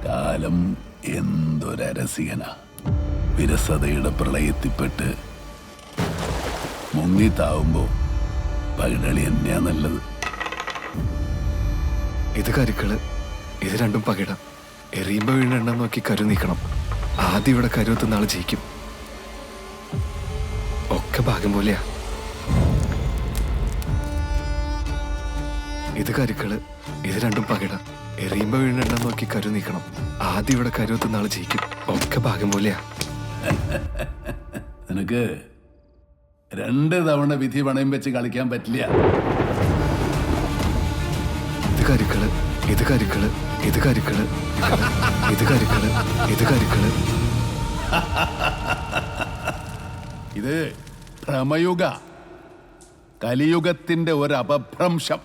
കാലം എന്തൊരരസികനാ. വിരസതയുടെ പ്രളയത്തിൽപ്പെട്ട് മുങ്ങിത്താവുമ്പോ പകിടളി തന്നെയാ നല്ലത്. ഇത് കരുക്കള്, ഇത് രണ്ടും പകിട. എറിയുമ്പോ വീണെണ്ണം നോക്കി കരു നീക്കണം. ആദ്യം ഇവിടെ കരുവത്തുന്ന ആള് ജയിക്കും. ഒക്കെ ഭാഗ്യം പോലെയാ. ഇത് കരുക്കള്, ഇത് രണ്ടും പകിട. എറിയുമ്പോ വീണെണ്ണം നോക്കി കരു നീക്കണം. ആദ്യം ഇവിടെ കരുവത്തുന്ന ആള് ജയിക്കും. ഒക്കെ ഭാഗ്യം പോലെയാ. നിനക്ക് 2 തവണ വിധി പണയം വെച്ച് കളിക്കാൻ പറ്റില്ല. ഇത് കരുക്കള്, ഇത് കരുക്കള്, ഇത് കരുക്കള്, ഇത് കരുക്കള്, ഇത് കരുക്കള്. ഇത് ഭ്രമയുഗ, കലിയുഗത്തിന്റെ ഒരു അപഭ്രംശം.